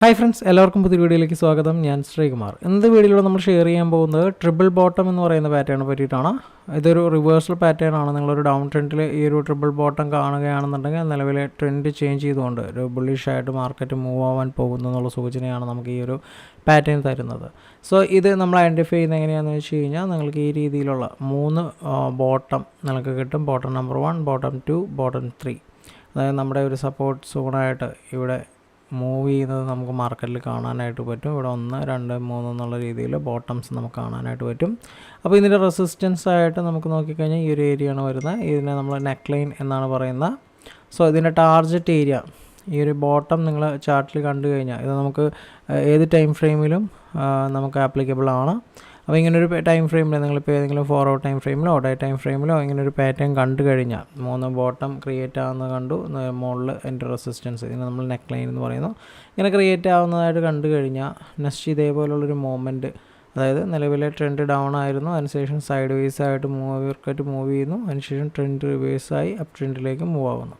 Hi friends, എല്ലാവർക്കും പുതിയ വീഡിയോയിലേക്ക് സ്വാഗതം. ഞാൻ ശ്രീകുമാർ. ഇന്നത്തെ വീഡിയോയിലൂടെ നമ്മൾ ഷെയർ ചെയ്യാൻ പോകുന്നത് ട്രിപ്പിൾ ബോട്ടം എന്ന് പറയുന്ന പാറ്റേണിനെ പറ്റിയിട്ടാണ്. ഇതൊരു റിവേഴ്സൽ പാറ്റേൺ ആണ്. നിങ്ങളൊരു ഡൗൺ ട്രെൻഡിൽ ഈ ഒരു ട്രിപ്പിൾ ബോട്ടം കാണുകയാണെന്നുണ്ടെങ്കിൽ നിലവിലെ ട്രെൻഡ് ചേഞ്ച് ചെയ്തുകൊണ്ട് ഒരു ബുള്ളിഷ് ആയിട്ട് മാർക്കറ്റ് മൂവ് ആവാൻ പോകുന്നു എന്നുള്ള സൂചനയാണ് നമുക്ക് ഈ ഒരു പാറ്റേൺ തരുന്നത്. സോ ഇത് നമ്മൾ ഐഡൻറ്റിഫൈ ചെയ്യുന്നത് എങ്ങനെയാണെന്ന് വെച്ച് കഴിഞ്ഞാൽ നിങ്ങൾക്ക് ഈ രീതിയിലുള്ള 3 ബോട്ടം നിങ്ങൾക്ക് കിട്ടും. Bottom number 1, bottom 2, bottom 3. അതായത് നമ്മുടെ ഒരു സപ്പോർട്ട് സോണായിട്ട് ഇവിടെ മൂവ് ചെയ്യുന്നത് നമുക്ക് മാർക്കറ്റിൽ കാണാനായിട്ട് പറ്റും. ഇവിടെ 1, 2, 3 എന്നുള്ള രീതിയിൽ ബോട്ടംസ് നമുക്ക് കാണാനായിട്ട് പറ്റും. അപ്പോൾ ഇതിൻ്റെ റെസിസ്റ്റൻസ് ആയിട്ട് നമുക്ക് നോക്കിക്കഴിഞ്ഞാൽ ഈ ഒരു ഏരിയയാണ് വരുന്നത്. ഇതിനെ നമ്മൾ നെക്ക് ലൈൻ എന്നാണ് പറയുന്നത്. സോ ഇതിൻ്റെ ടാർജറ്റ് ഏരിയ ഈ ഒരു ബോട്ടം നിങ്ങൾ ചാർട്ടിൽ കണ്ടു കഴിഞ്ഞാൽ ഇത് നമുക്ക് ഏത് ടൈം ഫ്രെയിമിലും നമുക്ക് ആപ്ലിക്കബിൾ ആണ്. അപ്പോൾ ഇങ്ങനൊരു ടൈം ഫ്രെയിമിൽ നിങ്ങളിപ്പോൾ ഏതെങ്കിലും 4 hour ടൈം ഫ്രെയിമിലോ ഡേ ടൈം ഫ്രെയിമിലോ ഇങ്ങനൊരു പാറ്റേൺ കണ്ടു കഴിഞ്ഞാൽ 3 ബോട്ടം ക്രിയേറ്റ് ആവുന്നത് കണ്ടു, മുകളിൽ എൻ്റെ റെസിസ്റ്റൻസ് ഇതിന് നമ്മൾ നെക്ക് ലൈൻ എന്ന് പറയുന്നു, ഇങ്ങനെ ക്രിയേറ്റ് ആവുന്നതായിട്ട് കണ്ടു കഴിഞ്ഞാൽ നെക്സ്റ്റ് ഇതേപോലുള്ളൊരു മൂവ്മെൻറ്റ്, അതായത് നിലവിലെ ട്രെൻഡ് ഡൗൺ ആയിരുന്നു, അതിനുശേഷം സൈഡ് വേസ് ആയിട്ട് മാർക്കറ്റ് മൂവ് ചെയ്യുന്നു, അതിനുശേഷം ട്രെൻഡ് റിവേഴ്സായി അപ്പ് ട്രെൻഡിലേക്ക് മൂവ് ആവുന്നു.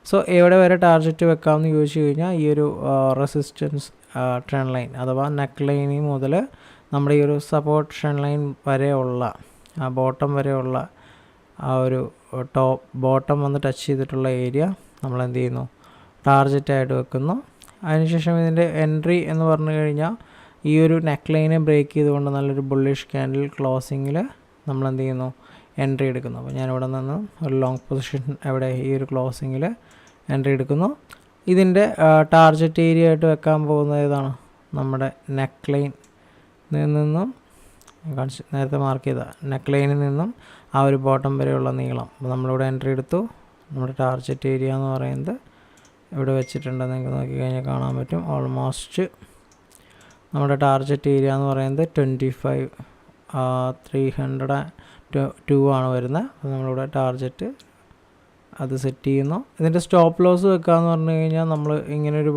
സോ എവിടെ വരെ ടാർജറ്റ് വെക്കാമെന്ന് ചോദിച്ചു കഴിഞ്ഞാൽ ഈ ഒരു റെസിസ്റ്റൻസ് ട്രെൻഡ് ലൈൻ അഥവാ നെക്ക് ലൈനിൽ മുതൽ നമ്മുടെ ഈ ഒരു സപ്പോർട്ട് ട്രെൻഡ് ലൈൻ വരെയുള്ള ബോട്ടം വരെയുള്ള ആ ഒരു ടോപ്പ് ബോട്ടം വന്ന് ടച്ച് ചെയ്തിട്ടുള്ള ഏരിയ നമ്മൾ എന്ത് ചെയ്യുന്നു, ടാർജറ്റായിട്ട് വെക്കുന്നു. അതിനുശേഷം ഇതിൻ്റെ എൻട്രി എന്ന് പറഞ്ഞു കഴിഞ്ഞാൽ ഈ ഒരു നെക്ക് ലൈനെ ബ്രേക്ക് ചെയ്തുകൊണ്ട് നല്ലൊരു ബുള്ളിഷ് ക്യാൻഡിൽ ക്ലോസിങ്ങിൽ നമ്മൾ എന്ത് ചെയ്യുന്നു, എൻട്രി എടുക്കുന്നു. അപ്പോൾ ഞാനിവിടെ നിന്ന് ഒരു ലോങ് പൊസിഷൻ എവിടെ ഈ ഒരു ക്ലോസിങ്ങിൽ എൻട്രി എടുക്കുന്നു. ഇതിൻ്റെ ടാർജറ്റ് ഏരിയ ആയിട്ട് വെക്കാൻ പോകുന്നത് ഏതാണ്, നമ്മുടെ നെക്ക് ലൈൻ നിന്നും നേരത്തെ മാർക്ക് ചെയ്ത നെക്ക് ലൈനിൽ നിന്നും ആ ഒരു ബോട്ടം വരെയുള്ള നീളം. അപ്പോൾ നമ്മളിവിടെ എൻട്രി എടുത്തു. നമ്മുടെ ടാർജറ്റ് ഏരിയ എന്ന് പറയുന്നത് ഇവിടെ വെച്ചിട്ടുണ്ടെന്ന് നിങ്ങൾക്ക് നോക്കിക്കഴിഞ്ഞാൽ കാണാൻ പറ്റും. ഓൾമോസ്റ്റ് നമ്മുടെ ടാർജറ്റ് ഏരിയ എന്ന് പറയുന്നത് 25,302 ആണ് വരുന്നത്. അപ്പോൾ നമ്മളിവിടെ ടാർജറ്റ് അത് സെറ്റ് ചെയ്യുന്നു. ഇതിൻ്റെ സ്റ്റോപ്പ് ലോസ് വെക്കുക എന്ന് പറഞ്ഞു കഴിഞ്ഞാൽ നമ്മൾ ഇങ്ങനൊരു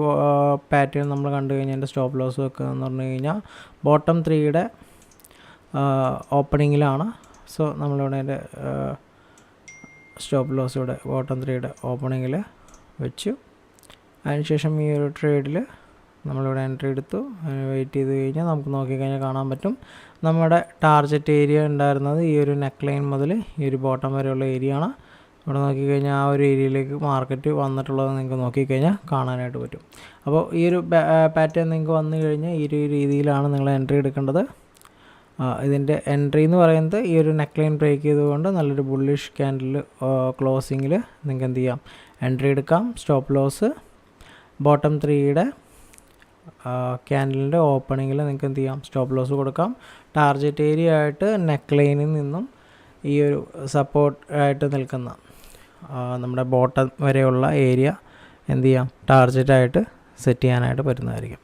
പാറ്റേൺ നമ്മൾ കണ്ടു കഴിഞ്ഞാൽ എൻ്റെ സ്റ്റോപ്പ് ലോസ് വെക്കുക എന്ന് പറഞ്ഞു കഴിഞ്ഞാൽ ബോട്ടം 3യുടെ ഓപ്പണിങ്ങിലാണ്. സോ നമ്മളിവിടെ എൻ്റെ സ്റ്റോപ്പ് ലോസ് ഇവിടെ ബോട്ടം 3യുടെ ഓപ്പണിങ്ങിൽ വെച്ചു. അതിനുശേഷം ഈ ഒരു ട്രേഡിൽ നമ്മളിവിടെ എൻട്രി എടുത്തു. വെയിറ്റ് ചെയ്ത് കഴിഞ്ഞാൽ നമുക്ക് നോക്കിക്കഴിഞ്ഞാൽ കാണാൻ പറ്റും നമ്മുടെ ടാർജറ്റ് ഏരിയ ഉണ്ടായിരുന്നത് ഈ ഒരു നെക്ക് ലൈൻ മുതൽ ഈ ഒരു ബോട്ടം വരെയുള്ള ഏരിയ ആണ്. ഇവിടെ നോക്കിക്കഴിഞ്ഞാൽ ആ ഒരു ഏരിയയിലേക്ക് മാർക്കറ്റ് വന്നിട്ടുള്ളത് നിങ്ങൾക്ക് നോക്കിക്കഴിഞ്ഞാൽ കാണാനായിട്ട് പറ്റും. അപ്പോൾ ഈ ഒരു പാറ്റേൺ നിങ്ങൾക്ക് വന്നു കഴിഞ്ഞാൽ ഈ ഒരു രീതിയിലാണ് നിങ്ങൾ എൻട്രി എടുക്കേണ്ടത്. ഇതിൻ്റെ എൻട്രി എന്ന് പറയുന്നത് ഈ ഒരു നെക്ക് ലൈൻ ബ്രേക്ക് ചെയ്തുകൊണ്ട് നല്ലൊരു ബുള്ളിഷ് ക്യാൻഡിൽ ക്ലോസിങ്ങിൽ നിങ്ങൾക്ക് എന്ത് ചെയ്യാം, എൻട്രി എടുക്കാം. സ്റ്റോപ്പ് ലോസ് ബോട്ടം 3യുടെ ക്യാൻഡലിൻ്റെ ഓപ്പണിങ്ങിൽ നിങ്ങൾക്ക് എന്ത് ചെയ്യാം, സ്റ്റോപ്പ് ലോസ് കൊടുക്കാം. ടാർജറ്റ് ഏരിയ ആയിട്ട് നെക്ക് ലൈനിൽ നിന്നും ഈ ഒരു സപ്പോർട്ട് ആയിട്ട് നിൽക്കുന്ന നമ്മുടെ ബോട്ടം വരെയുള്ള ഏരിയ എന്ത് ചെയ്യാം, ടാർജറ്റായിട്ട് സെറ്റ് ചെയ്യാനായിട്ട് പറ്റുന്നതായിരിക്കും.